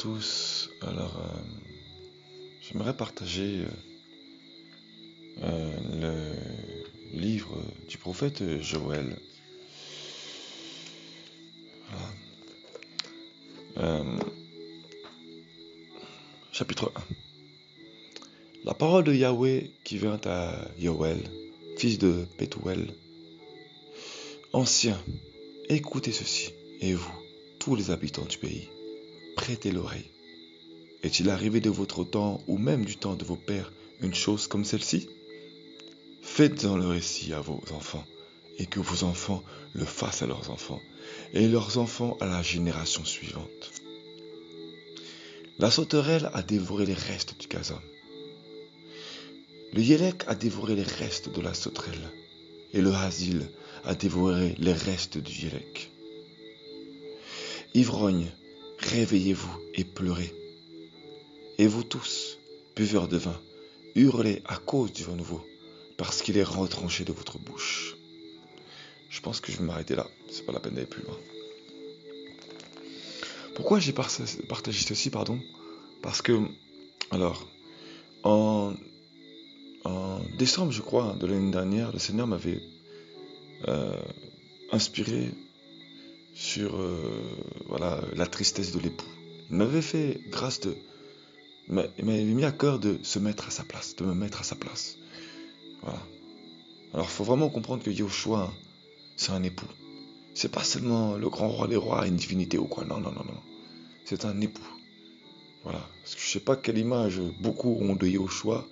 tous. Alors, j'aimerais partager le livre du prophète Joël. Voilà. Chapitre 1. La parole de Yahweh qui vint à Joël, fils de Pethuel. Ancien, écoutez ceci, et vous, tous les habitants du pays, prêtez l'oreille. Est-il arrivé de votre temps, ou même du temps de vos pères, une chose comme celle-ci? Faites-en le récit à vos enfants, et que vos enfants le fassent à leurs enfants, et leurs enfants à la génération suivante. La sauterelle a dévoré les restes du gazon. Le yélek a dévoré les restes de la sauterelle, et le hasil a dévoré les restes du yélek. Ivrognes, réveillez-vous et pleurez. Et vous tous, buveurs de vin, hurlez à cause du vin nouveau, parce qu'il est retranché de votre bouche. Je pense que je vais m'arrêter là, c'est pas la peine d'aller plus loin. Pourquoi j'ai partagé ceci, Parce que, alors, en décembre, je crois, de l'année dernière, le Seigneur m'avait inspiré sur la tristesse de l'époux. Il m'avait fait grâce de... Il m'avait mis à cœur de se mettre à sa place, de me mettre à sa place. Voilà. Alors, il faut vraiment comprendre que Yahushua, c'est un époux. C'est pas seulement le grand roi des rois, une divinité ou quoi. Non. C'est un époux. Voilà. Parce que je sais pas quelle image beaucoup ont de Yahushua,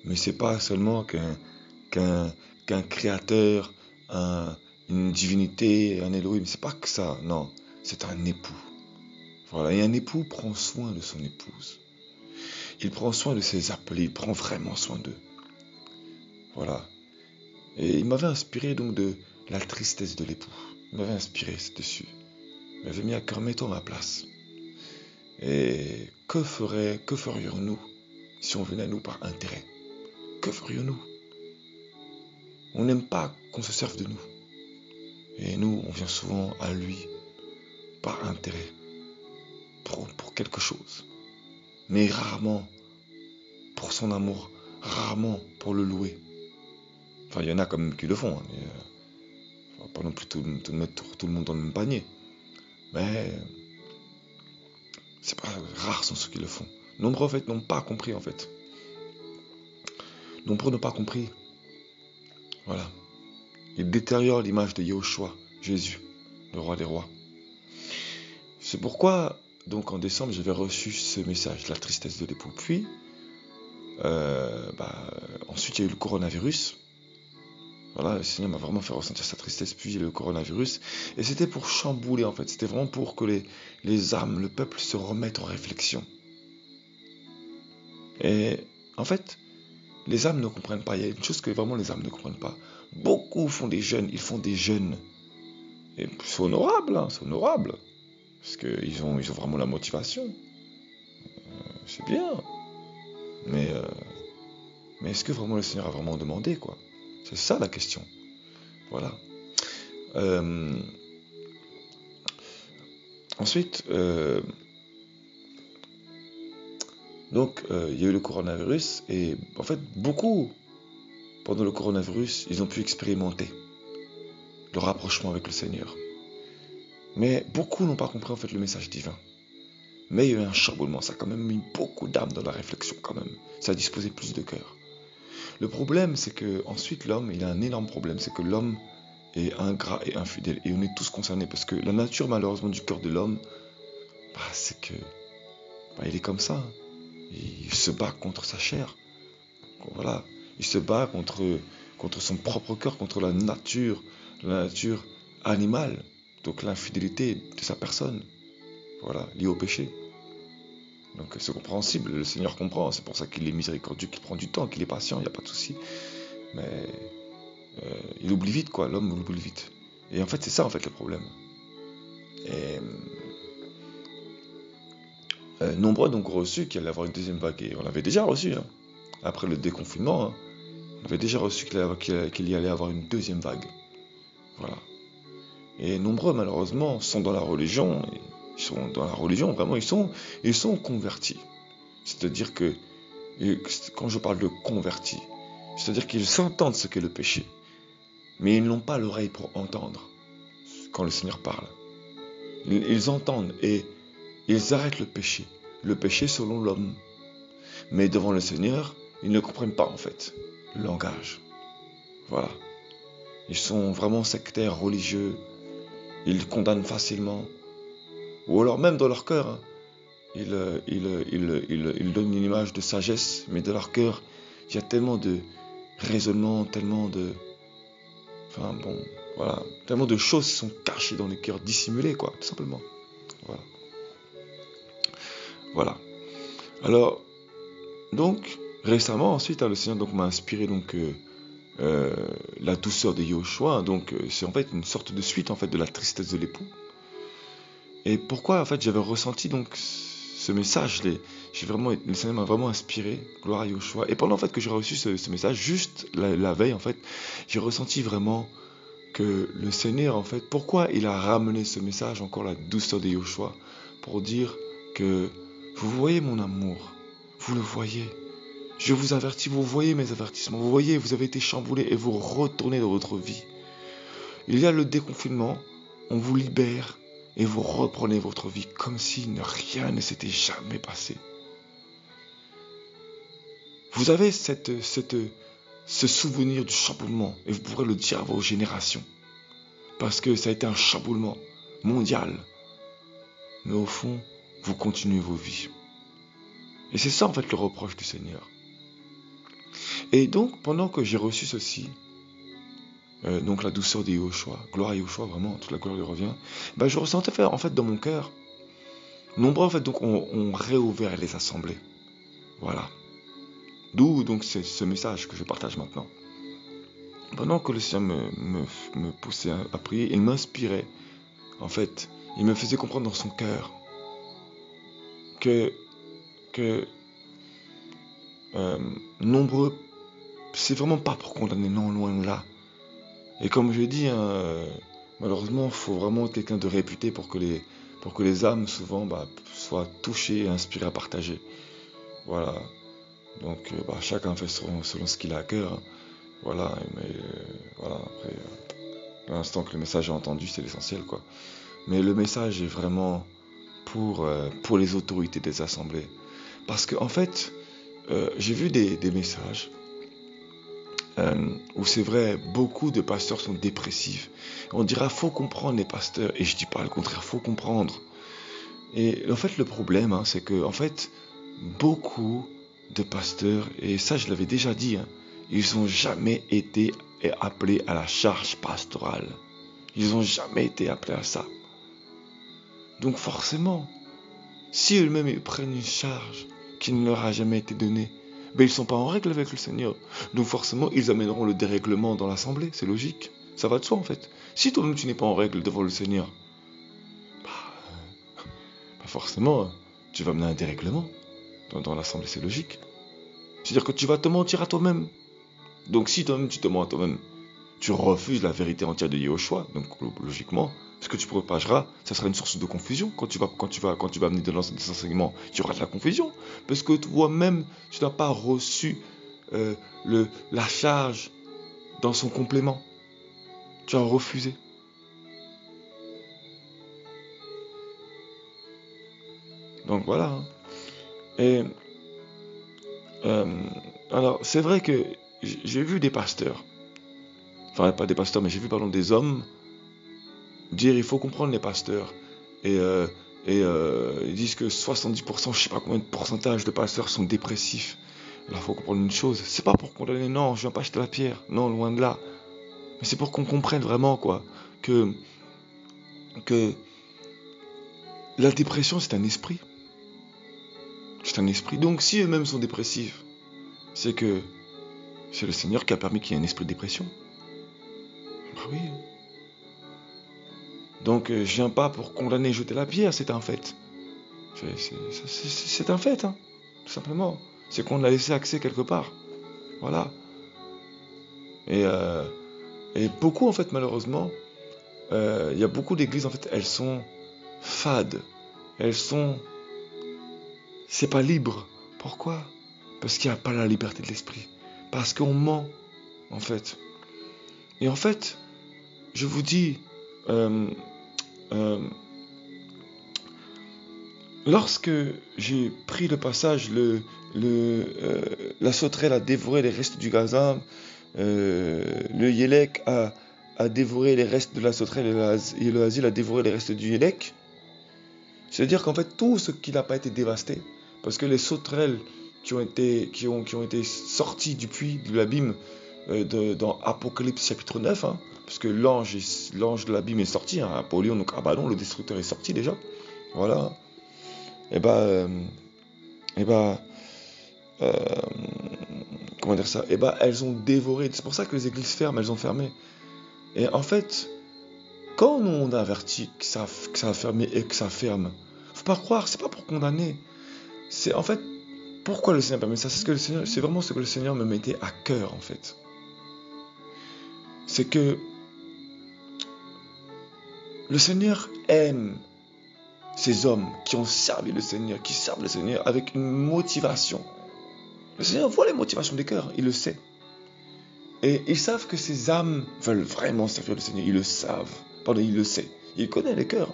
mais c'est pas seulement qu'un créateur, une divinité, un Elohim. C'est pas que ça. Non. C'est un époux. Voilà. Et un époux prend soin de son épouse. Il prend soin de ses appelés. Il prend vraiment soin d'eux. Voilà. Et il m'avait inspiré donc de la tristesse de l'époux. Il m'avait inspiré dessus. Il m'avait mis à cœur, mettons ma place. Et que ferions-nous si on venait à nous par intérêt? Que ferions-nous? On n'aime pas qu'on se serve de nous. Et nous, on vient souvent à lui par intérêt, pour quelque chose. Mais rarement pour son amour, rarement pour le louer. Enfin, il y en a quand même qui le font, mais on va pas non plus mettre tout le monde dans le même panier. Mais c'est pas rare sont ceux qui le font. Nombreux en fait n'ont pas compris en fait. Nombreux n'ont pas compris. Voilà. Il détériore l'image de Yahushua, Jésus, le roi des rois. C'est pourquoi, donc en décembre, j'avais reçu ce message, la tristesse de l'époux. Puis, ensuite il y a eu le coronavirus. Voilà, le Seigneur m'a vraiment fait ressentir sa tristesse. Puis il y a eu le coronavirus. Et c'était pour chambouler en fait. C'était vraiment pour que les âmes, le peuple se remettent en réflexion. Et en fait, les âmes ne comprennent pas. Il y a une chose que vraiment les âmes ne comprennent pas. Beaucoup font des jeûnes. Ils font des jeûnes. Et c'est honorable, c'est honorable. Parce qu'ils ont vraiment la motivation. C'est bien. Mais est-ce que vraiment le Seigneur a vraiment demandé, quoi? C'est ça la question. Voilà. Ensuite, donc, il y a eu le coronavirus. Et en fait, beaucoup, pendant le coronavirus, ils ont pu expérimenter le rapprochement avec le Seigneur. Mais beaucoup n'ont pas compris en fait le message divin. Mais il y a eu un chamboulement, ça a quand même mis beaucoup d'âme dans la réflexion quand même. Ça a disposé plus de cœur. Le problème, c'est que ensuite l'homme, il a un énorme problème, c'est que l'homme est ingrat et infidèle. Et on est tous concernés parce que la nature malheureusement du cœur de l'homme, c'est que il est comme ça. Il se bat contre sa chair. Voilà. Il se bat contre son propre cœur, contre la nature animale. Donc l'infidélité de sa personne. Voilà, liée au péché. Donc c'est compréhensible, le Seigneur comprend, c'est pour ça qu'il est miséricordieux, qu'il prend du temps, qu'il est patient, il n'y a pas de souci. Mais il oublie vite, quoi, l'homme oublie vite. Et en fait, c'est ça, en fait, le problème. Et nombreux donc reçu qu'il allait avoir une deuxième vague, et on l'avait déjà reçu, hein. Après le déconfinement, hein, on avait déjà reçu qu'il y allait avoir une deuxième vague. Voilà. Et nombreux, malheureusement, sont dans la religion, et ils sont dans la religion, vraiment, ils sont convertis. C'est-à-dire que, quand je parle de convertis, c'est-à-dire qu'ils entendent ce qu'est le péché, mais ils n'ont pas l'oreille pour entendre quand le Seigneur parle. Ils entendent et ils arrêtent le péché selon l'homme. Mais devant le Seigneur, ils ne comprennent pas en fait le langage. Voilà. Ils sont vraiment sectaires, religieux, ils condamnent facilement, ou alors même dans leur cœur, hein, ils donnent une image de sagesse, mais dans leur cœur, il y a tellement de raisonnements, tellement de... Enfin bon, voilà, tellement de choses qui sont cachées dans les cœurs, dissimulées quoi, tout simplement. Voilà. Voilà. Alors, donc, récemment ensuite, le Seigneur donc, m'a inspiré donc la douceur de Yahushua. Donc, c'est en fait une sorte de suite en fait de la tristesse de l'époux. Et pourquoi en fait j'avais ressenti donc ce message, le Seigneur m'a vraiment inspiré, gloire à Yahushua. Et pendant en fait que j'ai reçu ce message, juste la veille en fait, j'ai ressenti vraiment que le Seigneur en fait, pourquoi il a ramené ce message, encore la douceur de Yahushua, pour dire que vous voyez mon amour, vous le voyez. Je vous avertis, vous voyez mes avertissements, vous voyez, vous avez été chamboulé et vous retournez dans votre vie. Il y a le déconfinement, on vous libère et vous reprenez votre vie comme si rien ne s'était jamais passé. Vous avez ce souvenir du chamboulement et vous pourrez le dire à vos générations. Parce que ça a été un chamboulement mondial. Mais au fond, vous continuez vos vies. Et c'est ça en fait le reproche du Seigneur. Et donc, pendant que j'ai reçu ceci, donc la douceur de Yahushua, gloire à Yahushua, vraiment, toute la gloire lui revient, je ressentais en fait dans mon cœur, nombreux en fait donc ont réouvert les assemblées. Voilà. D'où donc c'est ce message que je partage maintenant. Pendant que le Seigneur me poussait à prier, il m'inspirait, en fait, il me faisait comprendre dans son cœur que nombreux, c'est vraiment pas pour condamner, non, loin de là. Et comme je dis, malheureusement, il faut vraiment être quelqu'un de réputé pour que les âmes, souvent, soient touchées et inspirées à partager. Voilà. Donc, chacun fait selon ce qu'il a à cœur. Hein. Voilà. Mais, voilà, après, l'instant que le message est entendu, c'est l'essentiel, quoi. Mais le message est vraiment pour les autorités des assemblées. Parce que, en fait, j'ai vu des messages où c'est vrai, beaucoup de pasteurs sont dépressifs. On dira, faut comprendre les pasteurs. Et je dis pas le contraire, faut comprendre. Et en fait, le problème, c'est que, en fait, beaucoup de pasteurs, et ça je l'avais déjà dit, ils n'ont jamais été appelés à la charge pastorale. Ils n'ont jamais été appelés à ça. Donc forcément, si eux-mêmes ils prennent une charge qui ne leur a jamais été donnée, ils ne sont pas en règle avec le Seigneur. Donc forcément, ils amèneront le dérèglement dans l'assemblée, c'est logique. Ça va de soi en fait. Si toi-même tu n'es pas en règle devant le Seigneur, forcément, tu vas amener un dérèglement dans l'assemblée, c'est logique. C'est-à-dire que tu vas te mentir à toi-même. Donc si toi-même tu te mens à toi-même, tu refuses la vérité entière de Yahushua, donc logiquement, ce que tu propageras, ça sera une source de confusion. Quand tu vas amener des enseignements, il y aura de la confusion. Parce que toi-même, tu n'as pas reçu la charge dans son complément. Tu as refusé. Donc voilà. Et alors, c'est vrai que j'ai vu des pasteurs, enfin pas des pasteurs, mais j'ai vu des hommes dire il faut comprendre les pasteurs. Et ils disent que 70%, je sais pas combien de pourcentage de pasteurs sont dépressifs. Alors il faut comprendre une chose, c'est pas pour condamner, non, je viens pas jeter la pierre, non, loin de là. Mais c'est pour qu'on comprenne vraiment quoi, que la dépression c'est un esprit. C'est un esprit. Donc si eux-mêmes sont dépressifs, c'est que c'est le Seigneur qui a permis qu'il y ait un esprit de dépression. Oui. Donc je viens pas pour condamner et jeter la pierre, c'est un fait. C'est un fait, tout simplement. C'est qu'on a laissé accès quelque part. Voilà. Et beaucoup, en fait, malheureusement, il y a beaucoup d'églises, en fait, elles sont fades. c'est pas libre. Pourquoi? Parce qu'il n'y a pas la liberté de l'esprit. Parce qu'on ment, en fait. Et en fait, je vous dis, euh, euh, lorsque j'ai pris le passage, la sauterelle a dévoré les restes du gazan, le yélek a dévoré les restes de la sauterelle et le asile a dévoré les restes du yélek. C'est-à-dire qu'en fait, tout ce qui n'a pas été dévasté, parce que les sauterelles qui ont été sorties du puits, de l'abîme, dans Apocalypse chapitre 9, hein, parce que l'ange de l'abîme est sorti, hein, Apollyon, donc Abaddon, le destructeur est sorti déjà, voilà. Et bah, et bah, euh, comment dire ça? Et bah, elles ont dévoré. C'est pour ça que les églises ferment, elles ont fermé. Et en fait, quand nous on avertit que ça a fermé et que ça ferme, faut pas croire, c'est pas pour condamner. C'est en fait pourquoi le Seigneur permet ça. C'est vraiment ce que le Seigneur me mettait à cœur en fait. C'est que le Seigneur aime ces hommes qui ont servi le Seigneur, qui servent le Seigneur avec une motivation. Le Seigneur voit les motivations des cœurs, il le sait. Et ils savent que ces âmes veulent vraiment servir le Seigneur, ils le savent. Pardon, il le sait, il connaît les cœurs.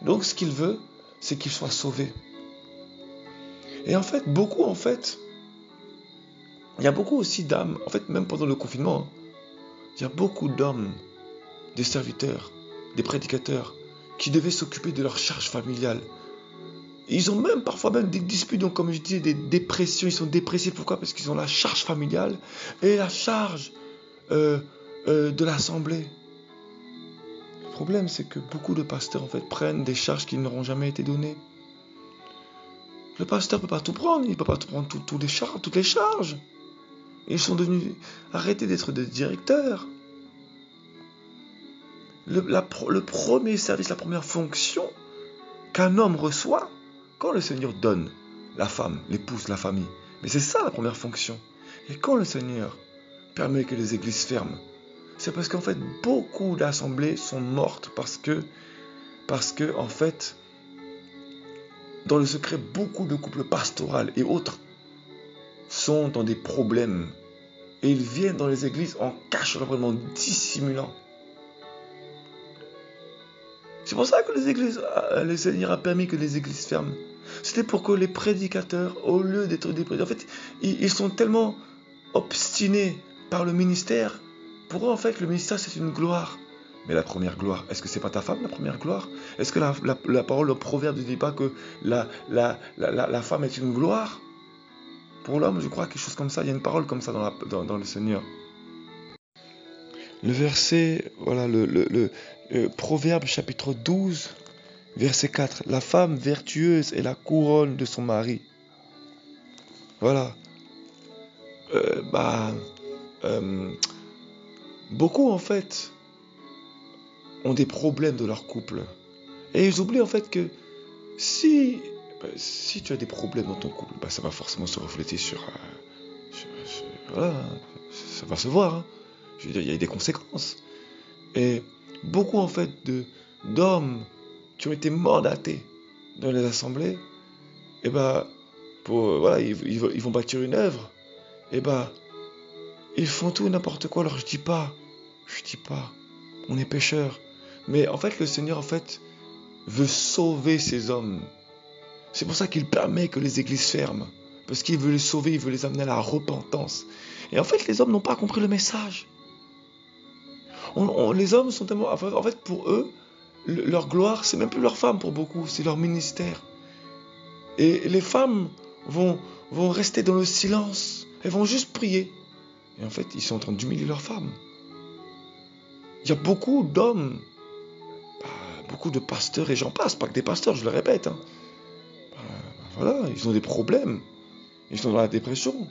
Donc ce qu'il veut, c'est qu'ils soient sauvés. Et en fait, il y a beaucoup aussi d'âmes, en fait, même pendant le confinement, il y a beaucoup d'hommes, des serviteurs, des prédicateurs, qui devaient s'occuper de leur charge familiale. Ils ont même parfois des disputes, donc comme je dis, des dépressions, ils sont dépressifs. Pourquoi? Parce qu'ils ont la charge familiale et la charge de l'assemblée. Le problème, c'est que beaucoup de pasteurs, en fait, prennent des charges qui n'auront jamais été données. Le pasteur ne peut pas tout prendre, il ne peut pas tout prendre toutes les charges. Ils sont devenus, arrêtés d'être des directeurs. Le premier service, la première fonction qu'un homme reçoit, quand le Seigneur donne la femme, l'épouse, la famille, mais c'est ça la première fonction. Et quand le Seigneur permet que les églises ferment, c'est parce qu'en fait, beaucoup d'assemblées sont mortes parce que en fait, dans le secret, beaucoup de couples pastoraux et autres sont dans des problèmes. Et ils viennent dans les églises en cachant, vraiment dissimulant. C'est pour ça que le Seigneur a permis que les églises ferment. C'était pour que les prédicateurs, au lieu d'être des prédicateurs, en fait, ils sont tellement obstinés par le ministère. Pour eux, en fait, le ministère, c'est une gloire. Mais la première gloire, est-ce que c'est pas ta femme, la première gloire? Est-ce que la parole, le proverbe ne dit pas que la femme est une gloire? Pour l'homme, je crois quelque chose comme ça. Il y a une parole comme ça dans le Seigneur. Le verset, voilà, le Proverbe chapitre 12, verset 4. La femme vertueuse est la couronne de son mari. Voilà. Beaucoup, en fait, ont des problèmes de leur couple. Et ils oublient, en fait, que si tu as des problèmes dans ton couple, ça va forcément se refléter voilà, ça va se voir. Hein. Je veux dire, il y a des conséquences. Et beaucoup, en fait, d'hommes qui ont été mandatés dans les assemblées, et voilà, ils vont bâtir une œuvre, et ils font tout et n'importe quoi. Alors je dis pas, on est pécheurs. Mais en fait, le Seigneur, en fait, veut sauver ces hommes. C'est pour ça qu'il permet que les églises ferment. Parce qu'il veut les sauver, il veut les amener à la repentance. Et en fait, les hommes n'ont pas compris le message. Les hommes sont tellement... En fait, pour eux, leur gloire, c'est même plus leur femme pour beaucoup, c'est leur ministère. Et les femmes vont rester dans le silence. Elles vont juste prier. Et en fait, ils sont en train d'humilier leurs femmes. Il y a beaucoup d'hommes, beaucoup de pasteurs, et j'en passe, pas que des pasteurs, je le répète. Hein. Voilà, ils ont des problèmes. Ils sont dans la dépression.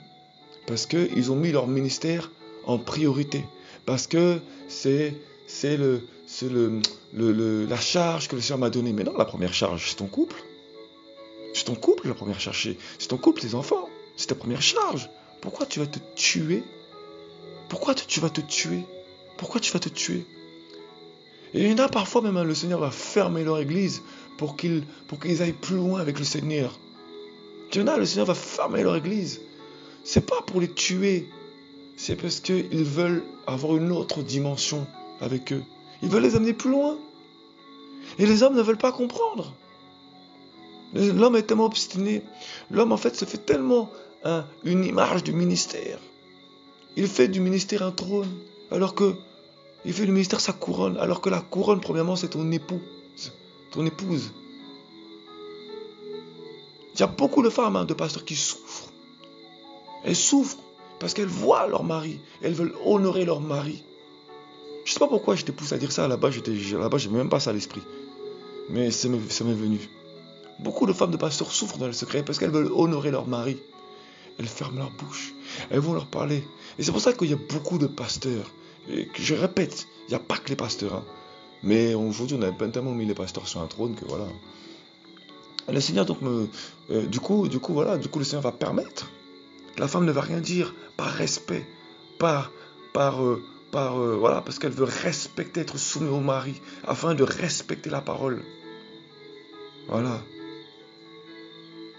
Parce qu'ils ont mis leur ministère en priorité. Parce que c'est la charge que le Seigneur m'a donnée. Mais non, la première charge, c'est ton couple. C'est ton couple, la première charge. C'est ton couple, tes enfants. C'est ta première charge. Pourquoi tu vas te tuer? Pourquoi tu vas te tuer? Pourquoi tu vas te tuer? Et il y en a parfois même, le Seigneur va fermer leur église pour qu'ils aillent plus loin avec le Seigneur. Il y en a, le Seigneur va fermer leur église. C'est pas pour les tuer. C'est parce qu'ils veulent avoir une autre dimension avec eux. Ils veulent les amener plus loin. Et les hommes ne veulent pas comprendre. L'homme est tellement obstiné. L'homme, en fait, se fait tellement une image du ministère. Il fait du ministère un trône, alors que il fait du ministère sa couronne, alors que la couronne, premièrement, c'est ton époux, ton épouse. Il y a beaucoup de femmes, de pasteurs qui souffrent. Elles souffrent parce qu'elles voient leur mari. Elles veulent honorer leur mari. Je ne sais pas pourquoi je t'ai poussé à dire ça. Là-bas, je n'avais même pas ça à l'esprit. Mais ça m'est venu. Beaucoup de femmes de pasteurs souffrent dans le secret parce qu'elles veulent honorer leur mari. Elles ferment leur bouche. Elles vont leur parler. Et c'est pour ça qu'il y a beaucoup de pasteurs. Et que je répète, il n'y a pas que les pasteurs. Mais aujourd'hui, on a tellement mis les pasteurs sur un trône que voilà. Et le Seigneur, donc, du coup, le Seigneur va permettre. La femme ne va rien dire par respect, voilà, parce qu'elle veut respecter, être soumise au mari, afin de respecter la parole. Voilà.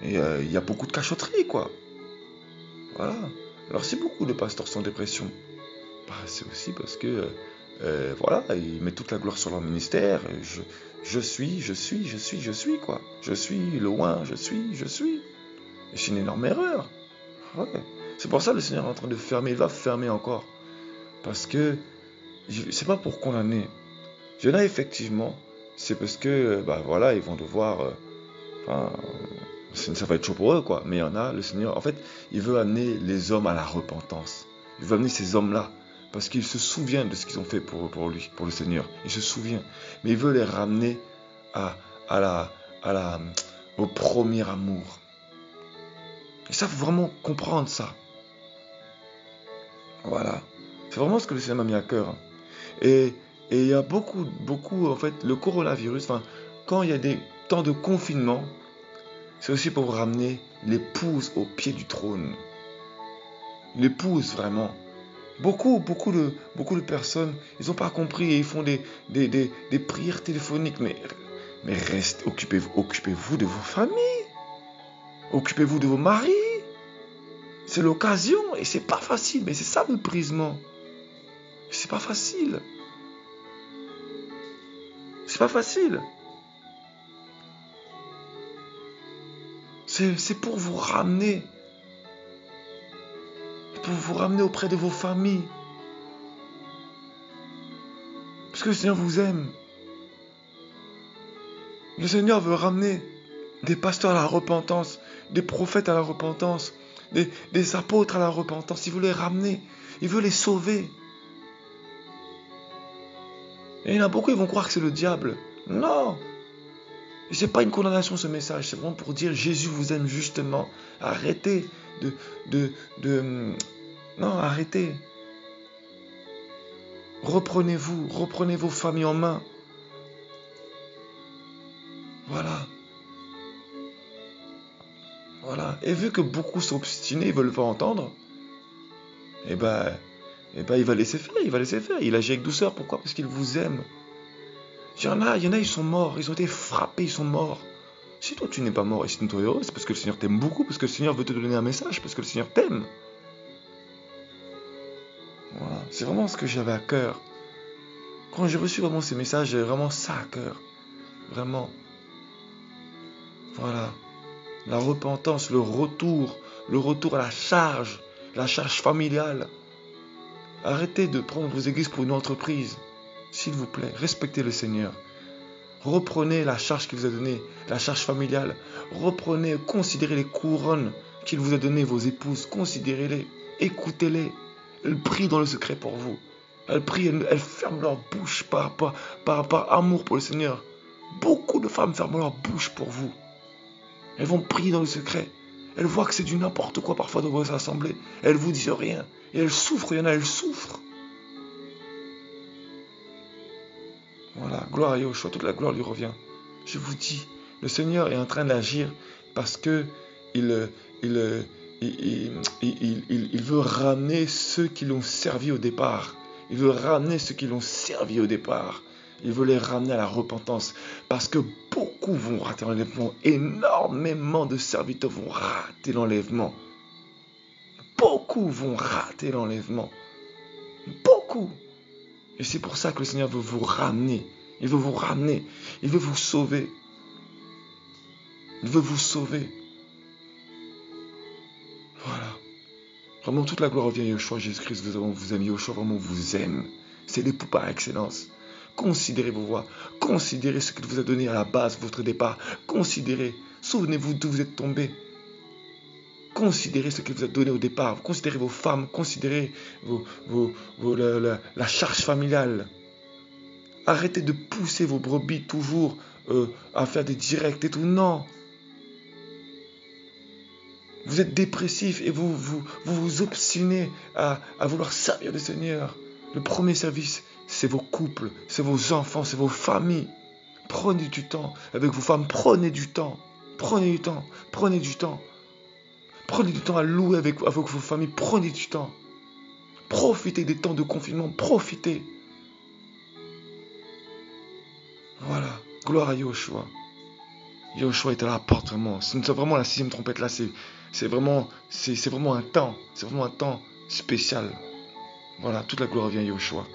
Et il y a beaucoup de cachotterie, quoi. Voilà. Alors si beaucoup de pasteurs sont en dépression, c'est aussi parce que, voilà, ils mettent toute la gloire sur leur ministère. Je suis, quoi. Je suis loin, je suis. Et c'est une énorme erreur. Ouais. C'est pour ça que le Seigneur est en train de fermer. Il va fermer encore. Parce que, c'est pas pour condamner. Il y en a effectivement, c'est parce que, voilà, ils vont devoir... ça va être chaud pour eux, quoi. Mais il y en a, le Seigneur, en fait, il veut amener les hommes à la repentance. Il veut amener ces hommes-là. Parce qu'il se souvient de ce qu'ils ont fait pour lui, pour le Seigneur. Il se souvient. Mais il veut les ramener au premier amour. Et ça, il faut vraiment comprendre ça. Voilà. C'est vraiment ce que le Seigneur m'a mis à cœur. Et il y a beaucoup, en fait, le coronavirus, quand il y a des temps de confinement, c'est aussi pour ramener l'épouse au pied du trône. L'épouse, vraiment. Beaucoup de personnes, ils n'ont pas compris et ils font des prières téléphoniques. Mais occupez-vous de vos familles. Occupez-vous de vos maris. C'est l'occasion et c'est pas facile. Mais c'est ça le brisement. C'est pas facile. C'est pas facile. C'est pour vous ramener. Pour vous ramener auprès de vos familles. Parce que le Seigneur vous aime. Le Seigneur veut ramener des pasteurs à la repentance, des prophètes à la repentance, des apôtres à la repentance. Il veut les ramener. Il veut les sauver. Et il y en a beaucoup, ils vont croire que c'est le diable. Non. Et c'est pas une condamnation ce message. C'est vraiment pour dire Jésus vous aime justement. Arrêtez non, arrêtez. Reprenez vos familles en main. Voilà. Voilà. Et vu que beaucoup sont obstinés, ils veulent pas entendre, il va laisser faire. Il agit avec douceur. Pourquoi? Parce qu'il vous aime. Il y en a, ils sont morts. Ils ont été frappés, ils sont morts. Si toi tu n'es pas mort et si tu es heureux, c'est parce que le Seigneur t'aime beaucoup, parce que le Seigneur veut te donner un message, parce que le Seigneur t'aime. Voilà. C'est vraiment ce que j'avais à cœur. Quand j'ai reçu vraiment ces messages, j'avais vraiment ça à cœur. Vraiment. Voilà. La repentance, le retour à la charge familiale. Arrêtez de prendre vos églises pour une entreprise. S'il vous plaît, respectez le Seigneur. Reprenez la charge qu'il vous a donnée, la charge familiale. Reprenez, considérez les couronnes qu'il vous a données, vos épouses. Considérez-les, écoutez-les. Elles prient dans le secret pour vous. Elles prient, elles ferment leur bouche par amour pour le Seigneur. Beaucoup de femmes ferment leur bouche pour vous. Elles vont prier dans le secret. Elles voient que c'est du n'importe quoi parfois dans vos assemblées. Elles vous disent rien. Et elles souffrent, il y en a, elles souffrent. Voilà, gloire à Yahushua, toute la gloire lui revient. Je vous dis, le Seigneur est en train d'agir parce que il veut ramener ceux qui l'ont servi au départ. Il veut ramener ceux qui l'ont servi au départ. Il veut les ramener à la repentance. Parce que beaucoup vont rater l'enlèvement. Énormément de serviteurs vont rater l'enlèvement. Beaucoup vont rater l'enlèvement. Beaucoup. Et c'est pour ça que le Seigneur veut vous ramener. Il veut vous ramener. Il veut vous sauver. Il veut vous sauver. Voilà. Vraiment, toute la gloire revient à Yeshua. Jésus-Christ vous aime. Yeshua vraiment vous aime. C'est l'époux par excellence. Considérez vos voies. Considérez ce qu'il vous a donné à la base, votre départ. Considérez. Souvenez-vous d'où vous êtes tombé. Considérez ce qu'il vous a donné au départ. Considérez vos femmes. Considérez la charge familiale. Arrêtez de pousser vos brebis toujours à faire des directs et tout. Non. Vous êtes dépressif et vous obstinez à vouloir servir le Seigneur. Le premier service, c'est vos couples, c'est vos enfants, c'est vos familles. Prenez du temps avec vos femmes. Prenez du temps. Prenez du temps. Prenez du temps. Prenez du temps à louer avec vos familles. Prenez du temps. Profitez des temps de confinement. Profitez. Voilà. Gloire à Yoshua. Yoshua est à la porte vraiment. C'est vraiment la 6e trompette là. C'est vraiment un temps. C'est vraiment un temps spécial. Voilà. Toute la gloire vient à Yoshua.